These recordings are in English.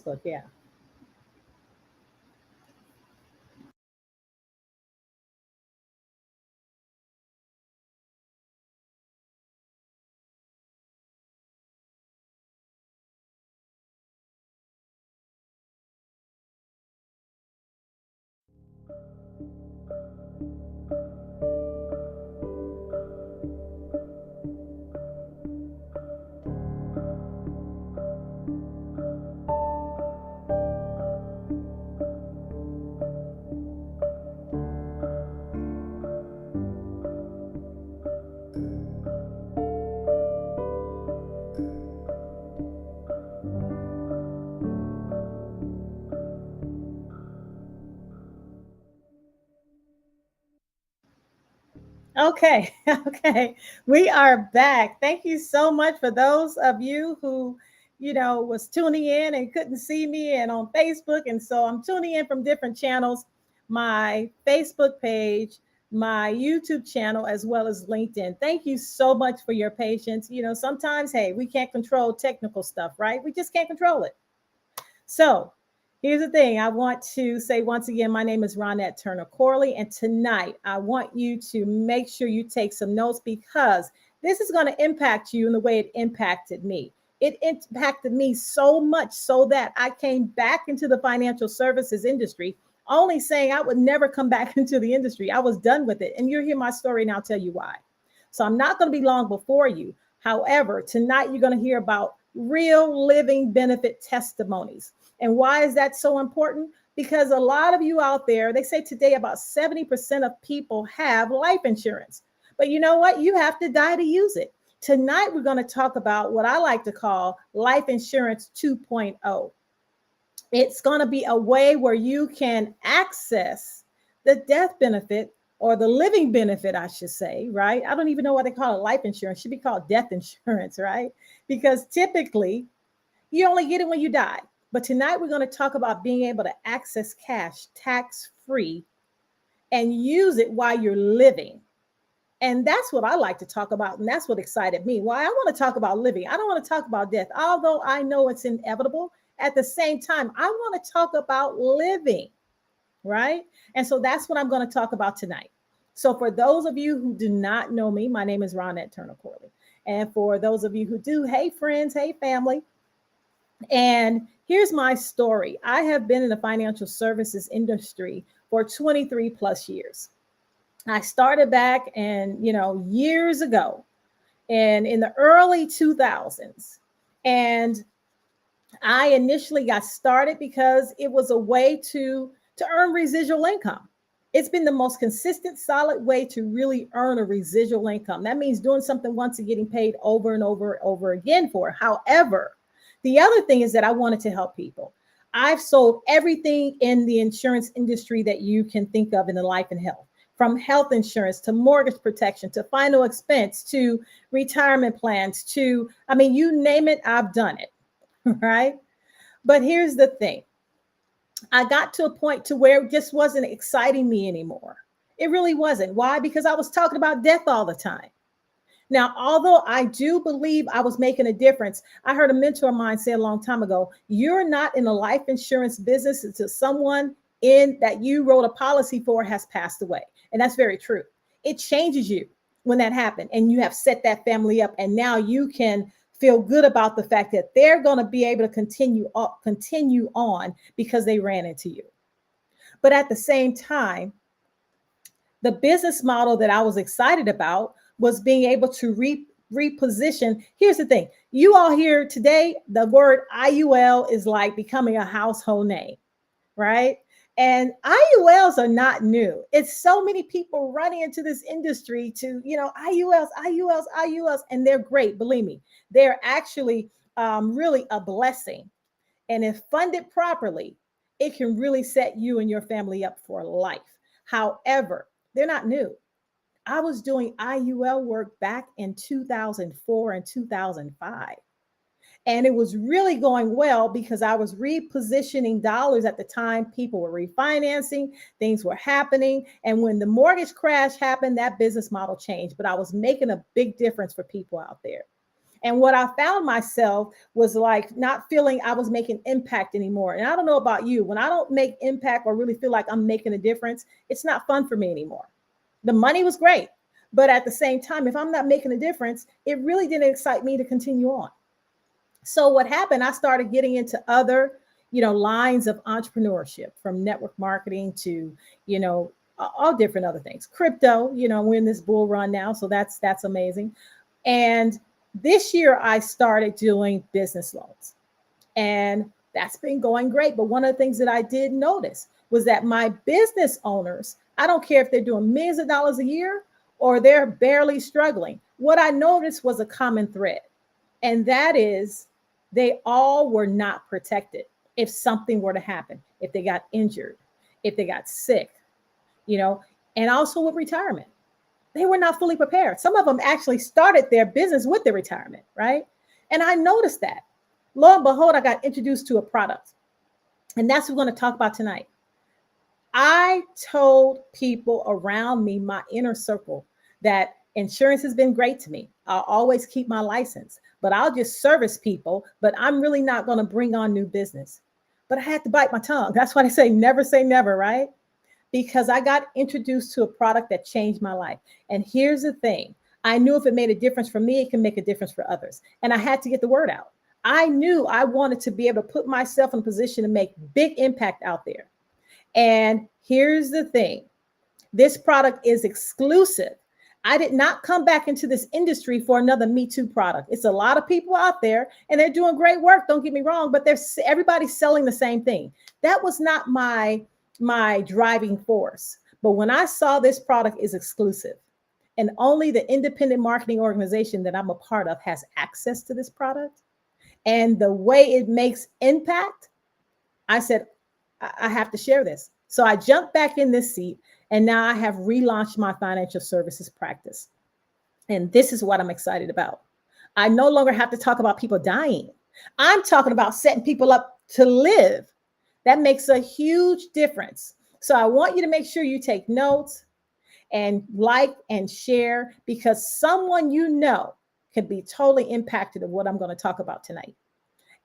Facebook. Yeah. Okay. Okay. We are back. Thank you so much for those of you who, was tuning in and couldn't see me and on Facebook. And so I'm tuning in from different channels, my Facebook page, my YouTube channel, as well as LinkedIn. Thank you so much for your patience. Sometimes, hey, we can't control technical stuff, right? We just can't control it. So here's the thing. I want to say once again, my name is Ronette Turner Corley. And tonight I want you to make sure you take some notes because this is going to impact you in the way it impacted me. It impacted me so much so that I came back into the financial services industry, only saying I would never come back into the industry. I was done with it. And you'll hear my story and I'll tell you why. So I'm not going to be long before you. However, tonight you're going to hear about real living benefit testimonies. And why is that so important? Because a lot of you out there, they say today about 70% of people have life insurance. But you know what? You have to die to use it. Tonight, we're going to talk about what I like to call life insurance 2.0. It's going to be a way where you can access the death benefit or the living benefit, I should say, right? I don't even know what they call it. Life insurance. It should be called death insurance, right? Because typically you only get it when you die. But tonight we're going to talk about being able to access cash tax free and use it while you're living. And that's what I like to talk about. And that's what excited me. Why I want to talk about living. I don't want to talk about death, although I know it's inevitable. At the same time, I want to talk about living, right? And so that's what I'm going to talk about tonight. So for those of you who do not know me, my name is Ronette Turner Corley. And for those of you who do, hey friends, hey family, and here's my story. I have been in the financial services industry for 23 plus years. I started back and, years ago and in the early 2000s. And I initially got started because it was a way to earn residual income. It's been the most consistent, solid way to really earn a residual income. That means doing something once and getting paid over and over and over again for. However, the other thing is that I wanted to help people. I've sold everything in the insurance industry that you can think of in the life and health, from health insurance to mortgage protection to final expense to retirement plans to, you name it, I've done it, right? But here's the thing. I got to a point to where it just wasn't exciting me anymore. It really wasn't. Why? Because I was talking about death all the time. Now, although I do believe I was making a difference, I heard a mentor of mine say a long time ago, you're not in a life insurance business until someone in that you wrote a policy for has passed away. And that's very true. It changes you when that happened and you have set that family up. And now you can feel good about the fact that they're going to be able to continue on because they ran into you. But at the same time, the business model that I was excited about was being able to reposition. Here's the thing. You all hear today, the word IUL is like becoming a household name, right? And IULs are not new. It's so many people running into this industry to, IULs, and they're great. Believe me, they're actually really a blessing. And if funded properly, it can really set you and your family up for life. However, they're not new. I was doing IUL work back in 2004 and 2005. And it was really going well because I was repositioning dollars at the time. People were refinancing, things were happening. And when the mortgage crash happened, that business model changed. But I was making a big difference for people out there. And what I found myself was like not feeling I was making impact anymore. And I don't know about you, when I don't make impact or really feel like I'm making a difference, it's not fun for me anymore. The money was great, but at the same time, if I'm not making a difference, it really didn't excite me to continue on. So what happened, I started getting into other, lines of entrepreneurship, from network marketing to, all different other things. Crypto, we're in this bull run now, so that's amazing. And this year I started doing business loans. And that's been going great. But one of the things that I did notice was that my business owners, I don't care if they're doing millions of dollars a year or they're barely struggling. What I noticed was a common thread, and that is they all were not protected if something were to happen, if they got injured, if they got sick, and also with retirement. They were not fully prepared. Some of them actually started their business with their retirement, right? And I noticed that. Lo and behold, I got introduced to a product. And that's what we're going to talk about tonight. I told people around me, my inner circle, that insurance has been great to me. I'll always keep my license, but I'll just service people, but I'm really not going to bring on new business. But I had to bite my tongue. That's why they say never, right? Because I got introduced to a product that changed my life. And here's the thing. I knew if it made a difference for me, it can make a difference for others. And I had to get the word out. I knew I wanted to be able to put myself in a position to make big impact out there. And here's the thing. This product is exclusive. I did not come back into this industry for another Me Too product. It's a lot of people out there and they're doing great work. Don't get me wrong, but everybody's selling the same thing. That was not my driving force. But when I saw this product is exclusive and only the independent marketing organization that I'm a part of has access to this product and the way it makes impact, I said, I have to share this. So I jumped back in this seat and now I have relaunched my financial services practice. And this is what I'm excited about. I no longer have to talk about people dying. I'm talking about setting people up to live. That makes a huge difference. So I want you to make sure you take notes and like and share, because someone can be totally impacted of what I'm going to talk about tonight.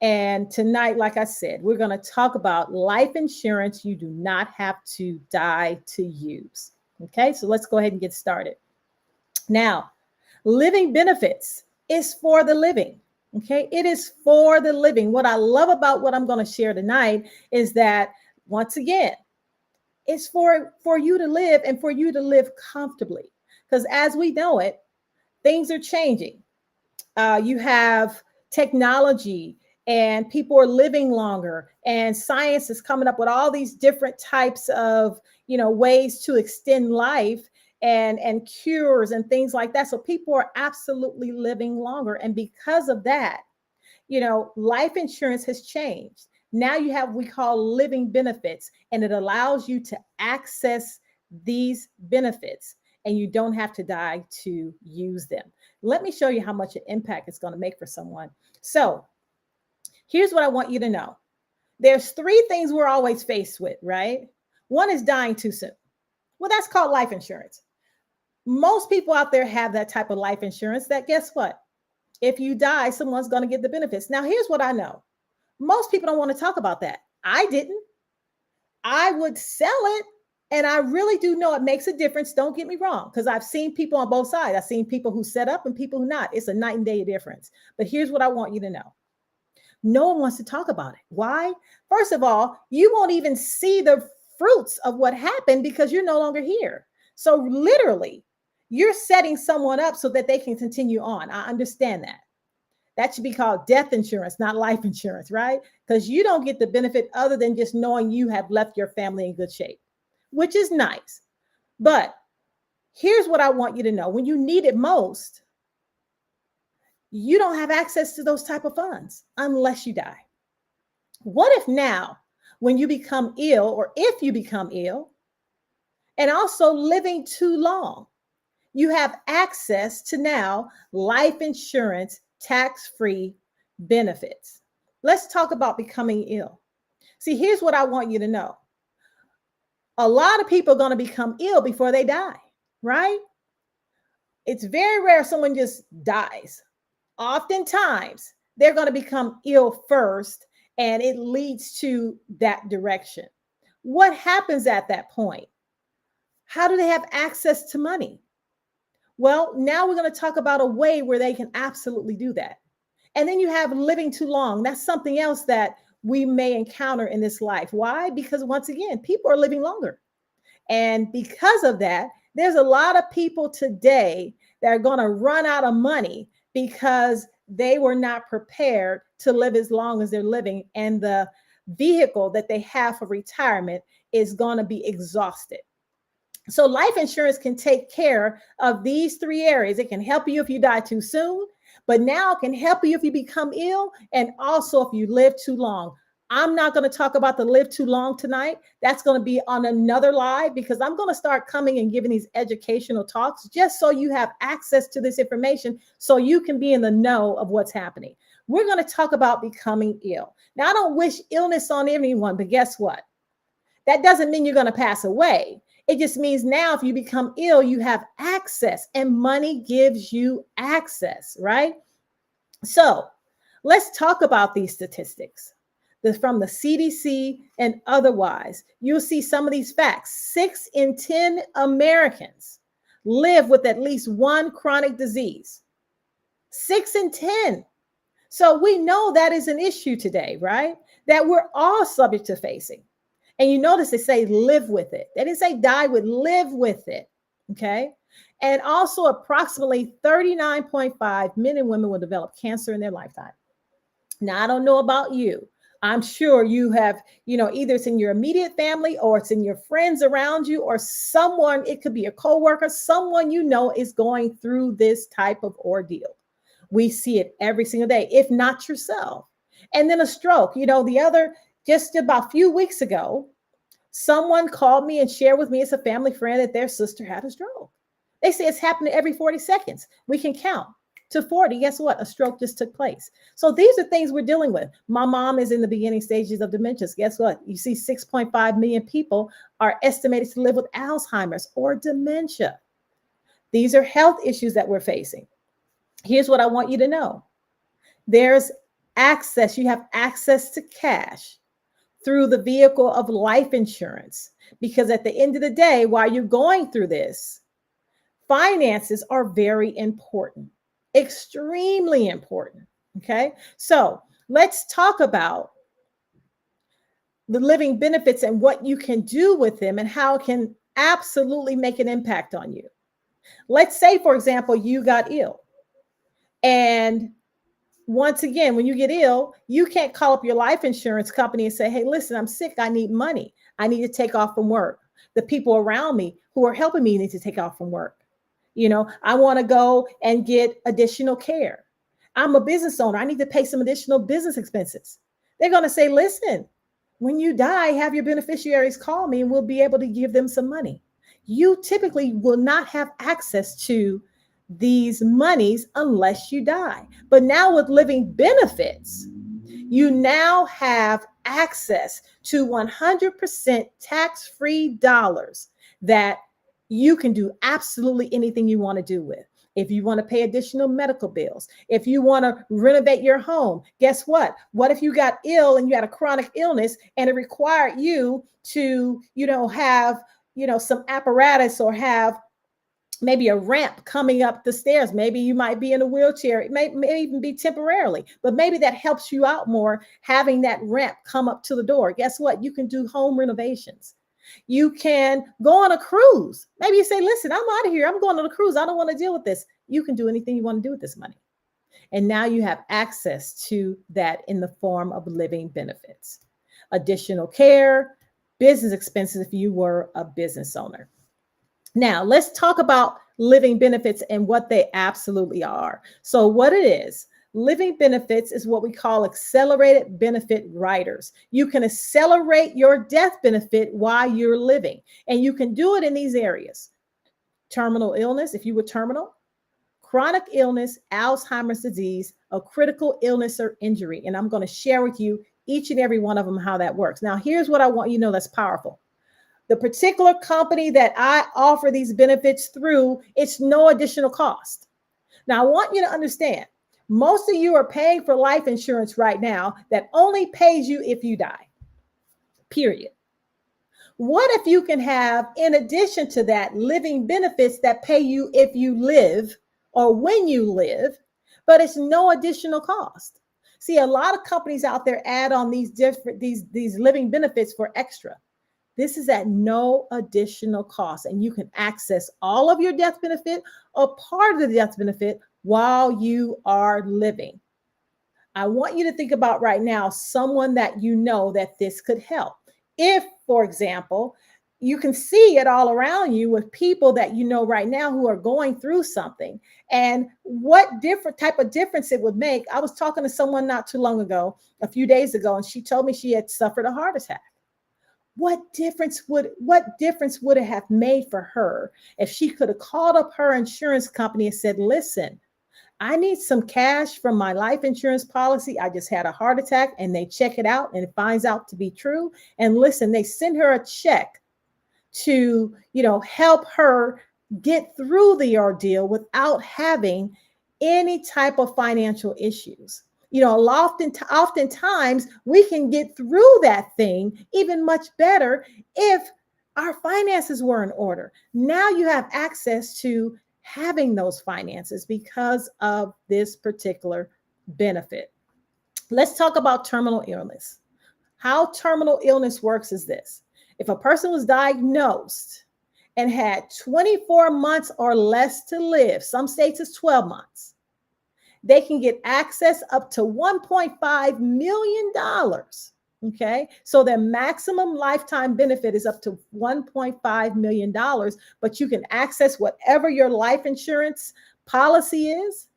And tonight, like I said, we're going to talk about life insurance you do not have to die to use. Okay, so let's go ahead and get started. Now, living benefits is for the living. Okay, it is for the living. What I love about what I'm going to share tonight is that, once again, it's for you to live and for you to live comfortably. Because as we know it, things are changing. You have technology and people are living longer, and science is coming up with all these different types of, ways to extend life and cures and things like that. So people are absolutely living longer. And because of that, life insurance has changed. Now you have what we call living benefits, and it allows you to access these benefits and you don't have to die to use them. Let me show you how much an impact it's going to make for someone. So here's what I want you to know. There's three things we're always faced with, right? One is dying too soon. Well, that's called life insurance. Most people out there have that type of life insurance that, guess what? If you die, someone's going to get the benefits. Now, here's what I know. Most people don't want to talk about that. I didn't. I would sell it. And I really do know it makes a difference. Don't get me wrong, because I've seen people on both sides. I've seen people who set up and people who not. It's a night and day difference. But here's what I want you to know. No one wants to talk about it. Why? First of all, you won't even see the fruits of what happened because you're no longer here. So literally, you're setting someone up so that they can continue on. I understand that. That should be called death insurance, not life insurance, right? Because you don't get the benefit other than just knowing you have left your family in good shape, which is nice. But here's what I want you to know. When you need it most, you don't have access to those type of funds unless you die. What if now, when you become ill, or if you become ill, and also living too long, you have access to now life insurance, tax-free benefits. Let's talk about becoming ill. See, here's what I want you to know. A lot of people are going to become ill before they die, right? It's very rare someone just dies. oftentimes they're going to become ill first, and it leads to that direction. What happens at that point? How do they have access to money? Well, now we're going to talk about a way where they can absolutely do that. And then you have living too long. That's something else that we may encounter in this life. Why? Because once again, people are living longer. And because of that, there's a lot of people today that are going to run out of money because they were not prepared to live as long as they're living. And the vehicle that they have for retirement is going to be exhausted. So life insurance can take care of these three areas. It can help you if you die too soon, but now it can help you if you become ill, and also if you live too long. I'm not going to talk about the live too long tonight. That's going to be on another live, because I'm going to start coming and giving these educational talks just so you have access to this information so you can be in the know of what's happening. We're going to talk about becoming ill. Now, I don't wish illness on anyone, but guess what? That doesn't mean you're going to pass away. It just means now if you become ill, you have access, and money gives you access, right? So let's talk about these statistics from the CDC and otherwise. You'll see some of these facts. 6 in 10 Americans live with at least one chronic disease. 6 in 10. So we know that is an issue today, right? That we're all subject to facing. And you notice they say live with it. They didn't say die with, live with it. Okay. And also approximately 39.5 men and women will develop cancer in their lifetime. Now, I don't know about you. I'm sure you have, either it's in your immediate family or it's in your friends around you or someone, it could be a coworker, someone is going through this type of ordeal. We see it every single day, if not yourself. And then a stroke, just about a few weeks ago, someone called me and shared with me, it's a family friend, that their sister had a stroke. They say it's happening every 40 seconds. We can count to 40. Guess what? A stroke just took place. So these are things we're dealing with. My mom is in the beginning stages of dementia. Guess what? You see 6.5 million people are estimated to live with Alzheimer's or dementia. These are health issues that we're facing. Here's what I want you to know. There's access. You have access to cash through the vehicle of life insurance, because at the end of the day, while you're going through this, finances are very important, extremely important. Okay. So let's talk about the living benefits and what you can do with them and how it can absolutely make an impact on you. Let's say, for example, you got ill, and once again, when you get ill, you can't call up your life insurance company and say, hey, listen, I'm sick. I need money. I need to take off from work. The people around me who are helping me need to take off from work. I want to go and get additional care. I'm a business owner. I need to pay some additional business expenses. They're going to say, listen, when you die, have your beneficiaries call me and we'll be able to give them some money. You typically will not have access to these monies unless you die. But now with living benefits, you now have access to 100% tax-free dollars that you can do absolutely anything you want to do with. If you want to pay additional medical bills, if you want to renovate your home, guess what? What if you got ill and you had a chronic illness and it required you to, have, some apparatus or have maybe a ramp coming up the stairs. Maybe you might be in a wheelchair. It may even be temporarily, but maybe that helps you out more, having that ramp come up to the door. Guess what? You can do home renovations. You can go on a cruise. Maybe you say, listen, I'm out of here. I'm going on a cruise. I don't want to deal with this. You can do anything you want to do with this money. And now you have access to that in the form of living benefits, additional care, business expenses if you were a business owner. Now, let's talk about living benefits and what they absolutely are. So what it is, living benefits is what we call accelerated benefit riders. You can accelerate your death benefit while you're living, and you can do it in these areas. Terminal illness, if you were terminal, chronic illness, Alzheimer's disease, a critical illness or injury. And I'm going to share with you each and every one of them, how that works. Now, here's what I want you to know that's powerful. The particular company that I offer these benefits through, it's no additional cost. Now, I want you to understand, Most of you are paying for life insurance right now that only pays you if you die, period. What if you can have, in addition to that, living benefits that pay you if you live or when you live, but it's no additional cost? See, a lot of companies out there add on these different these living benefits for extra. This is at no additional cost, and you can access all of your death benefit or part of the death benefit while you are living. I want you to think about right now someone that you know that this could help. If, for example, you can see it all around you with people that you know right now who are going through something, and what different type of difference it would make. I was talking to someone not too long ago, a few days ago, and she told me she had suffered a heart attack. What difference would it have made for her if she could have called up her insurance company and said, listen, I need some cash from my life insurance policy. I just had a heart attack, and they check it out and it finds out to be true. And listen, they send her a check to, help her get through the ordeal without having any type of financial issues. Oftentimes we can get through that thing even much better if our finances were in order. Now you have access to having those finances because of this particular benefit. Let's talk about terminal illness. How terminal illness works is this. If a person was diagnosed and had 24 months or less to live, some states it's 12 months, they can get access up to $1.5 million. Okay, so their maximum lifetime benefit is up to $1.5 million, but you can access whatever your life insurance policy is.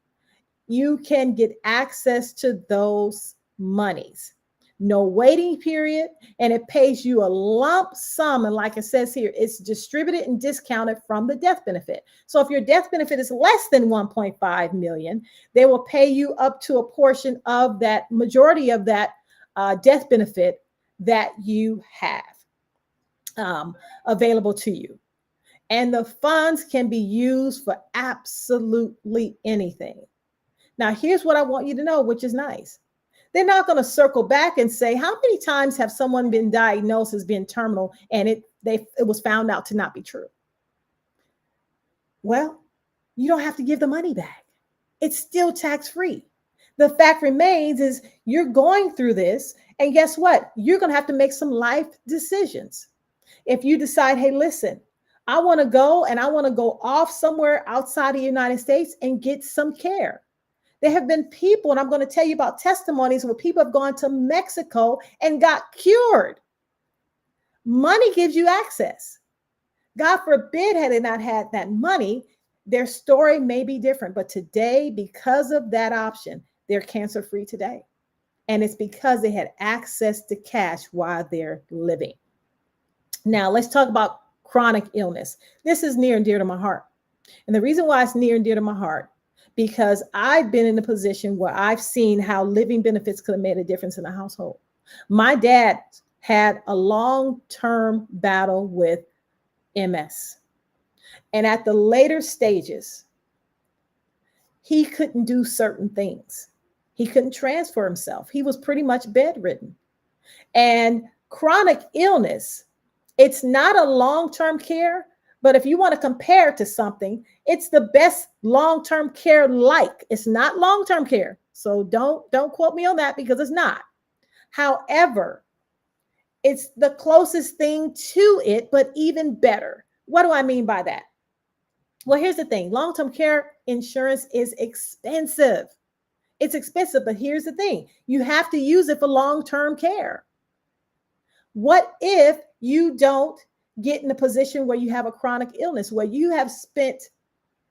You can get access to those monies. No waiting period, and it pays you a lump sum. And like it says here, it's distributed and discounted from the death benefit. So if your death benefit is less than 1.5 million, they will pay you up to a portion of that, majority of that death benefit that you have available to you. And the funds can be used for absolutely anything. Now, here's what I want you to know, which is nice. They're not going to circle back and say, how many times have someone been diagnosed as being terminal and it was found out to not be true? Well, you don't have to give the money back. It's still tax-free. The fact remains is you're going through this, and guess what? You're going to have to make some life decisions. If you decide, hey, listen, I want to go off somewhere outside of the United States and get some care. There have been people, and I'm going to tell you about testimonies where people have gone to Mexico and got cured. Money gives you access. God forbid, had they not had that money, their story may be different. But today, because of that option, they're cancer-free today. And it's because they had access to cash while they're living. Now, let's talk about chronic illness. This is near and dear to my heart. And the reason why it's near and dear to my heart, because I've been in a position where I've seen how living benefits could have made a difference in a household. My dad had a long-term battle with MS. And at the later stages, he couldn't do certain things. He couldn't transfer himself. He was pretty much bedridden. And chronic illness, it's not a long-term care, but if you want to compare it to something, it's the best long-term care like. It's not long-term care. So don't quote me on that, because it's not. However, it's the closest thing to it, but even better. What do I mean by that? Well, here's the thing. Long-term care insurance is expensive. It's expensive, but here's the thing. You have to use it for long-term care. What if you don't get in a position where you have a chronic illness, where you have spent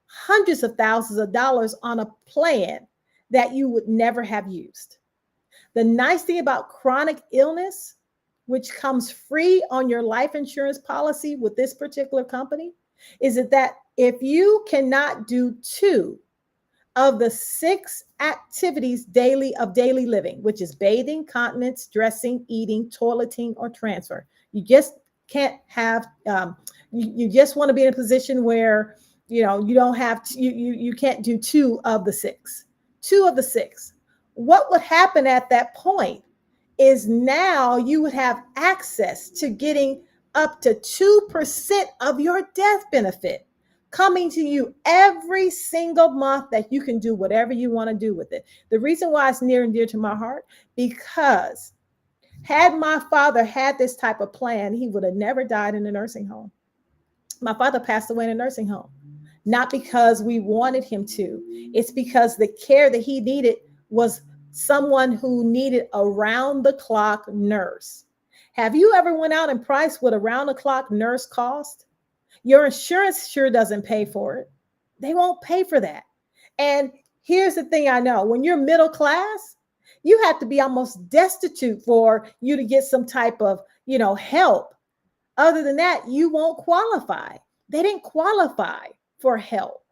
hundreds of thousands of dollars on a plan that you would never have used? The nice thing about chronic illness, which comes free on your life insurance policy with this particular company, is that if you cannot do 2 of the 6 activities daily living, which is bathing, continence, dressing, eating, toileting, or transfer, you just can't have, you just want to be in a position where, you don't have, you can't do 2 of the 6. 2 of the 6. What would happen at that point is now you would have access to getting up to 2% of your death benefit coming to you every single month, that you can do whatever you want to do with it. The reason why it's near and dear to my heart, because had my father had this type of plan, he would have never died in a nursing home. My father passed away in a nursing home, not because we wanted him to. It's because the care that he needed was someone who needed around the clock nurse. Have you ever went out and priced what around the clock nurse cost? Your insurance sure doesn't pay for it. They won't pay for that. And here's the thing I know, when you're middle class, you have to be almost destitute for you to get some type of, help. Other than that, you won't qualify. They didn't qualify for help.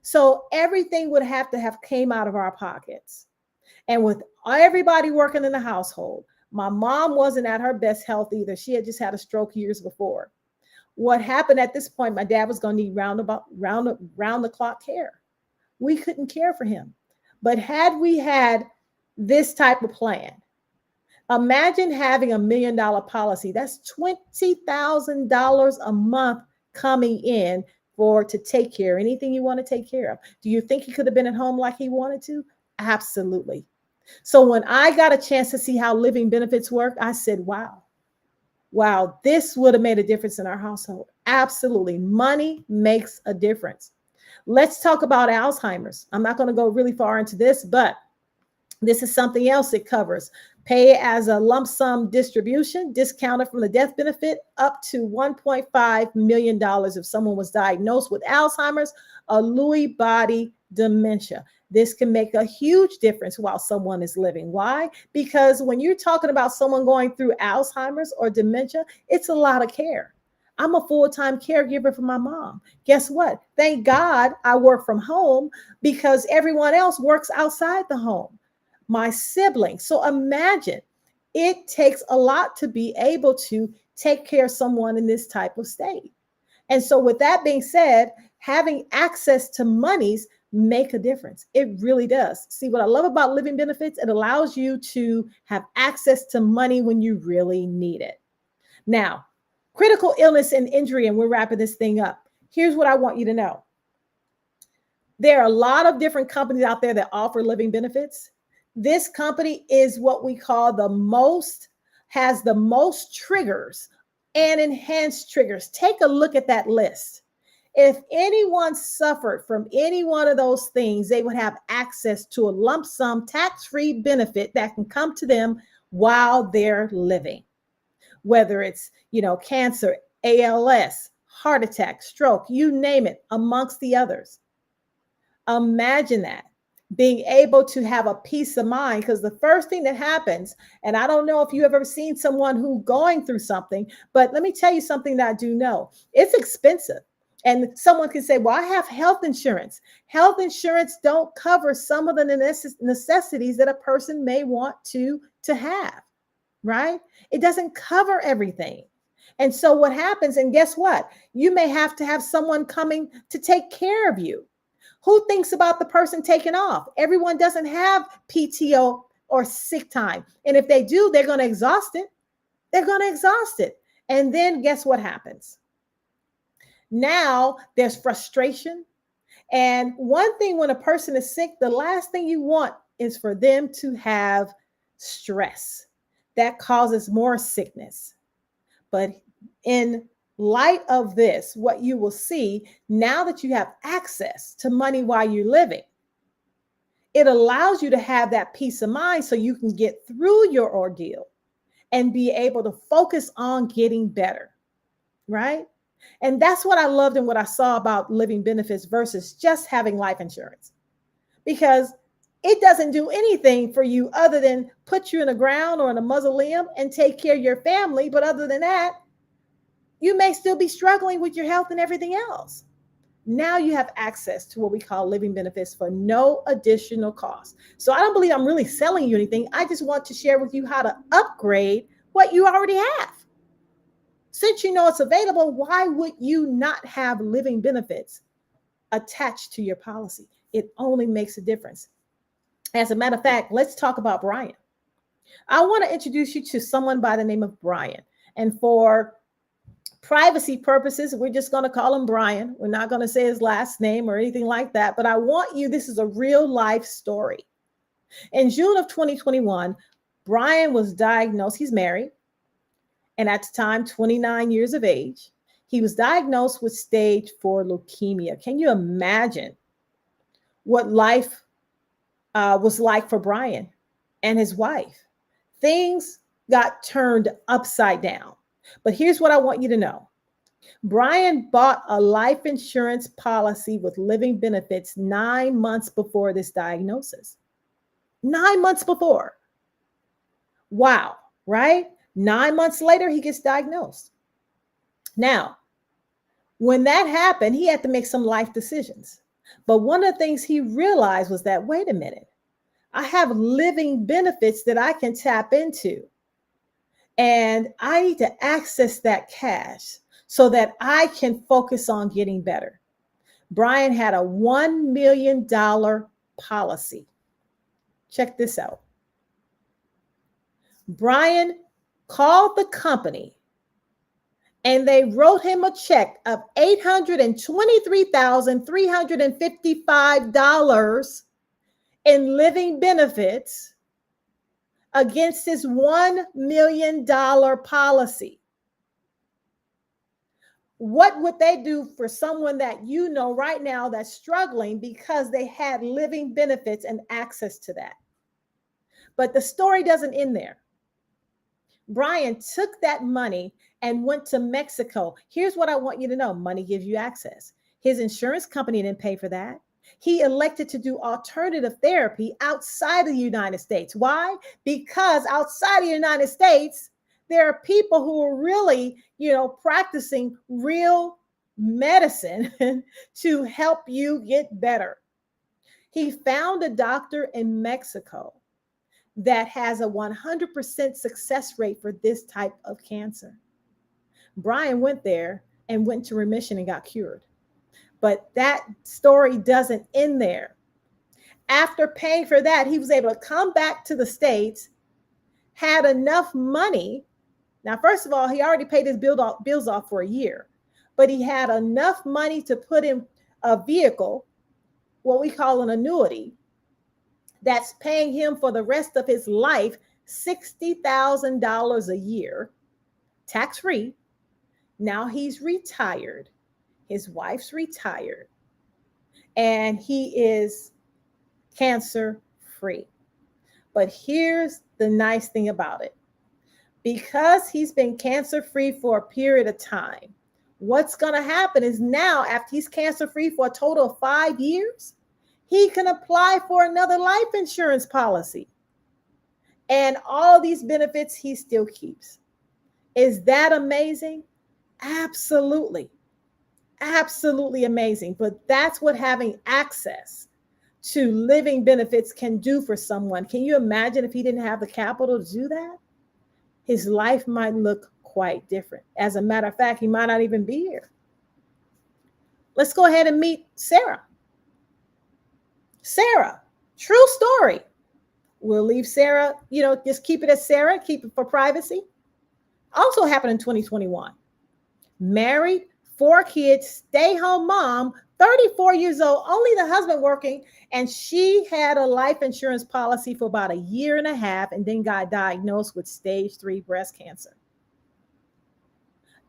So everything would have to have came out of our pockets. And with everybody working in the household, my mom wasn't at her best health either. She had just had a stroke years before. What happened at this point, my dad was going to need round the clock care. We couldn't care for him. But had we had this type of plan, imagine having $1 million policy. That's $20,000 a month coming in to take care of anything you want to take care of. Do you think he could have been at home like he wanted to? Absolutely. So when I got a chance to see how living benefits work, I said, wow, this would have made a difference in our household. Absolutely. Money makes a difference. Let's talk about Alzheimer's. I'm not going to go really far into this, but this is something else it covers. Pay as a lump sum distribution, discounted from the death benefit, up to $1.5 million if someone was diagnosed with Alzheimer's or Lewy body dementia. This can make a huge difference while someone is living. Why? Because when you're talking about someone going through Alzheimer's or dementia, it's a lot of care. I'm a full-time caregiver for my mom. Guess what? Thank God I work from home, because everyone else works outside the home. My siblings. So imagine, it takes a lot to be able to take care of someone in this type of state. And so with that being said, having access to monies make a difference. It really does. See, what I love about living benefits, it allows you to have access to money when you really need it. Now, critical illness and injury, and we're wrapping this thing up. Here's what I want you to know. There are a lot of different companies out there that offer living benefits. This company is what we call has the most triggers and enhanced triggers. Take a look at that list. If anyone suffered from any one of those things, they would have access to a lump sum tax-free benefit that can come to them while they're living. Whether it's, cancer, ALS, heart attack, stroke, you name it, amongst the others. Imagine that. Being able to have a peace of mind, because the first thing that happens, and I don't know if you have ever seen someone who going through something, but let me tell you something that I do know. It's expensive. And someone can say, well, I have health insurance. Health insurance don't cover some of the necessities that a person may want to have, right? It doesn't cover everything. And so what happens, and guess what? You may have to have someone coming to take care of you. Who thinks about the person taking off? Everyone doesn't have PTO or sick time. And if they do, they're going to exhaust it. They're going to exhaust it. And then guess what happens? Now there's frustration. And one thing, when a person is sick, the last thing you want is for them to have stress. That causes more sickness. But in light of this, what you will see, now that you have access to money while you're living, it allows you to have that peace of mind so you can get through your ordeal and be able to focus on getting better, right? And that's what I loved and what I saw about living benefits versus just having life insurance, because it doesn't do anything for you other than put you in the ground or in a mausoleum and take care of your family. But other than that, you may still be struggling with your health and everything else. Now you have access to what we call living benefits for no additional cost. So I don't believe I'm really selling you anything. I just want to share with you how to upgrade what you already have. Since you know it's available, why would you not have living benefits attached to your policy? It only makes a difference. As a matter of fact, let's talk about Brian. I want to introduce you to someone by the name of Brian. And for privacy purposes, we're just going to call him Brian. We're not going to say his last name or anything like that. But I want you, this is a real life story. In June of 2021, Brian was diagnosed, he's married, and at the time, 29 years of age. He was diagnosed with stage 4 leukemia. Can you imagine what life was like for Brian and his wife? Things got turned upside down. But here's what I want you to know. Brian bought a life insurance policy with living benefits 9 months before this diagnosis. 9 months before. Wow, right? 9 months later, he gets diagnosed. Now, when that happened, he had to make some life decisions. But one of the things he realized was that, wait a minute, I have living benefits that I can tap into. And I need to access that cash so that I can focus on getting better. Brian had a $1 million policy. Check this out. Brian called the company and they wrote him a check of $823,355 in living benefits against his $1 million policy. What would they do for someone that you know right now that's struggling because they had living benefits and access to that? But the story doesn't end there. Brian took that money and went to Mexico. Here's what I want you to know. Money gives you access. His insurance company didn't pay for that. He elected to do alternative therapy outside of the United States. Why? Because outside of the United States, there are people who are really, practicing real medicine to help you get better. He found a doctor in Mexico that has a 100% success rate for this type of cancer. Brian went there and went to remission and got cured. But that story doesn't end there. After paying for that, he was able to come back to the States, had enough money. Now, first of all, he already paid his bills off for a year, but he had enough money to put in a vehicle, what we call an annuity, that's paying him for the rest of his life $60,000 a year, tax-free. Now he's retired. His wife's retired. And he is cancer-free. But here's the nice thing about it. Because he's been cancer-free for a period of time, what's going to happen is now, after he's cancer-free for a total of 5 years, he can apply for another life insurance policy. And all these benefits he still keeps. Is that amazing? Absolutely. Absolutely amazing. But that's what having access to living benefits can do for someone. Can you imagine if he didn't have the capital to do that? His life might look quite different. As a matter of fact, he might not even be here. Let's go ahead and meet Sarah. Sarah, true story. We'll leave Sarah, just keep it as Sarah, keep it for privacy. Also happened in 2021. Married, 4 kids, stay-home mom, 34 years old, only the husband working, and she had a life insurance policy for about 1.5 years and then got diagnosed with stage 3 breast cancer.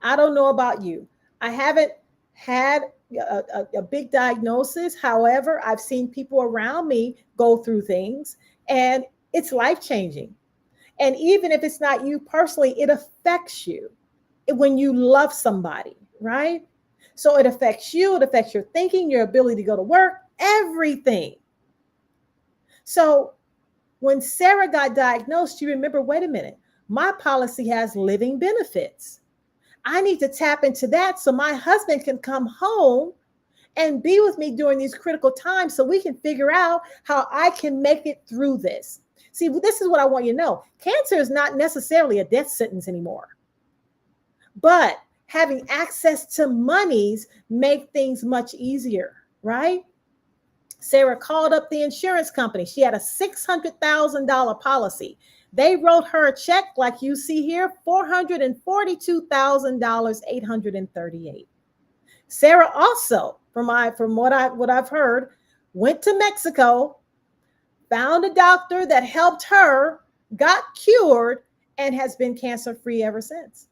I don't know about you. I haven't had a big diagnosis. However, I've seen people around me go through things, and it's life-changing. And even if it's not you personally, it affects you when you love somebody, right? So it affects you, it affects your thinking, your ability to go to work, everything. So when Sarah got diagnosed, you remember, wait a minute, my policy has living benefits. I need to tap into that so my husband can come home and be with me during these critical times so we can figure out how I can make it through this. See, this is what I want you to know. Cancer is not necessarily a death sentence anymore. But having access to monies make things much easier, right? Sarah called up the insurance company. She had a $600,000 policy. They wrote her a check like you see here, $442,000, 838. Sarah also, from what I've heard, went to Mexico, found a doctor that helped her, got cured, and has been cancer free ever since.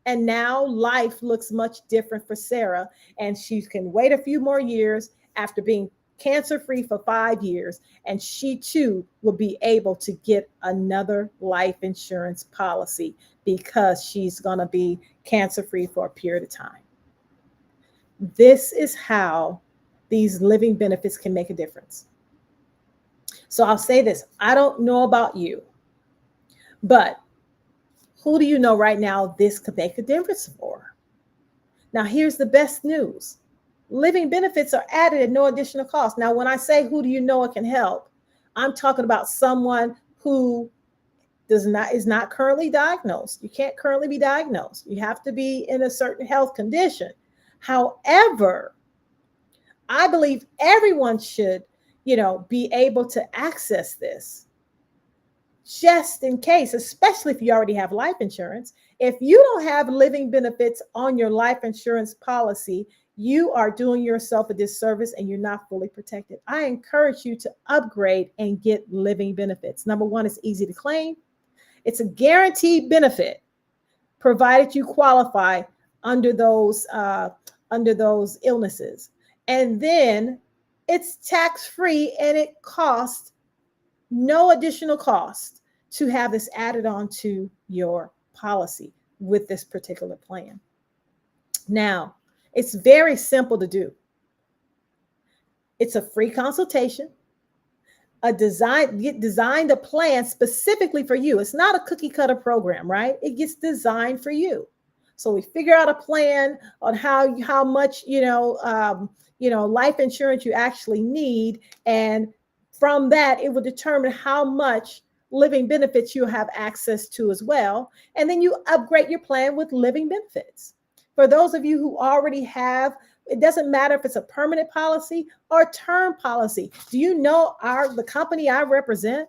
And now life looks much different for Sarah, and she can wait a few more years after being cancer free for 5 years, and she too will be able to get another life insurance policy because she's going to be cancer free for a period of time. This is how these living benefits can make a difference. So I'll say this, I don't know about you, but who do you know right now this could make a difference for? Now, here's the best news. Living benefits are added at no additional cost. Now, when I say who do you know it can help, I'm talking about someone who is not currently diagnosed. You can't currently be diagnosed. You have to be in a certain health condition. However, I believe everyone should, be able to access this just in case, especially if you already have life insurance. If you don't have living benefits on your life insurance policy, you are doing yourself a disservice and you're not fully protected. I encourage you to upgrade and get living benefits. Number one, it's easy to claim. It's a guaranteed benefit, provided you qualify under those illnesses. And then it's tax-free and it costs no additional cost to have this added on to your policy with this particular plan. Now, it's very simple to do. It's a free consultation. Designed a plan specifically for you. It's not a cookie cutter program, right? It gets designed for you. So we figure out a plan on how much life insurance you actually need, and from that it will determine how much living benefits you have access to as well. And then you upgrade your plan with living benefits. For those of you who already have, it doesn't matter if it's a permanent policy or term policy. Do you know the company I represent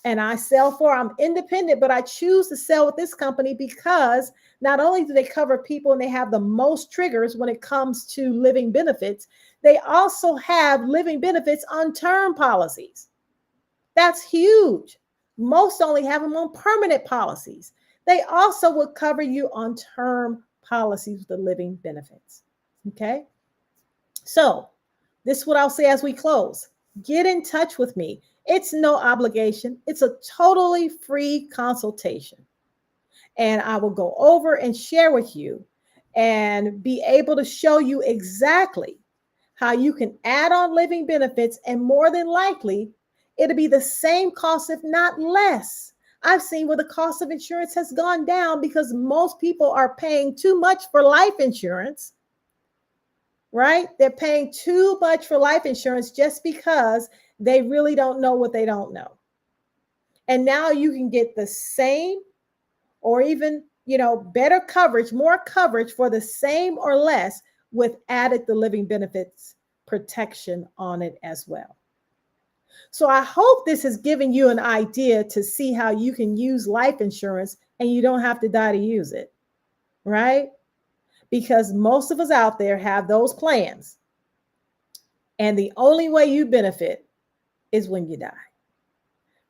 and I sell for? I'm independent, but I choose to sell with this company because not only do they cover people and they have the most triggers when it comes to living benefits, they also have living benefits on term policies. That's huge. Most only have them on permanent policies. They also will cover you on term policies with the living benefits. Okay. So this is what I'll say as we close. Get in touch with me. It's no obligation. It's a totally free consultation. And I will go over and share with you and be able to show you exactly how you can add on living benefits, and more than likely, it'll be the same cost, if not less. I've seen where the cost of insurance has gone down because most people are paying too much for life insurance, right? They're paying too much for life insurance just because they really don't know what they don't know. And now you can get the same or even, better coverage, more coverage for the same or less with added the living benefits protection on it as well. So I hope this has given you an idea to see how you can use life insurance and you don't have to die to use it, right? Because most of us out there have those plans. And the only way you benefit is when you die.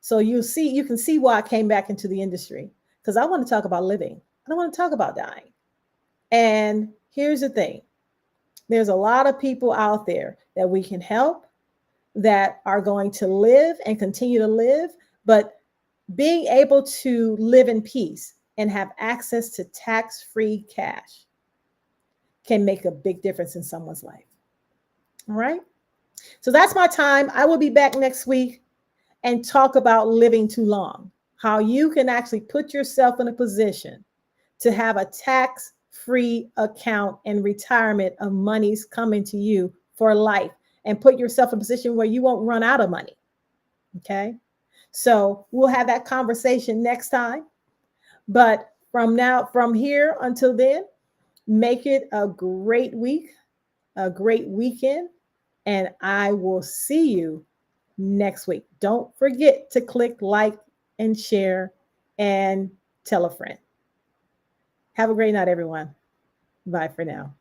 So you can see why I came back into the industry, because I want to talk about living. I don't want to talk about dying. And here's the thing. There's a lot of people out there that we can help that are going to live and continue to live, but being able to live in peace and have access to tax-free cash can make a big difference in someone's life. All right. So that's my time. I will be back next week and talk about living too long, how you can actually put yourself in a position to have a tax-free account and retirement of monies coming to you for life, and put yourself in a position where you won't run out of money. Okay. So we'll have that conversation next time. But from here until then, make it a great week, a great weekend, and I will see you next week. Don't forget to click like and share and tell a friend. Have a great night, everyone. Bye for now.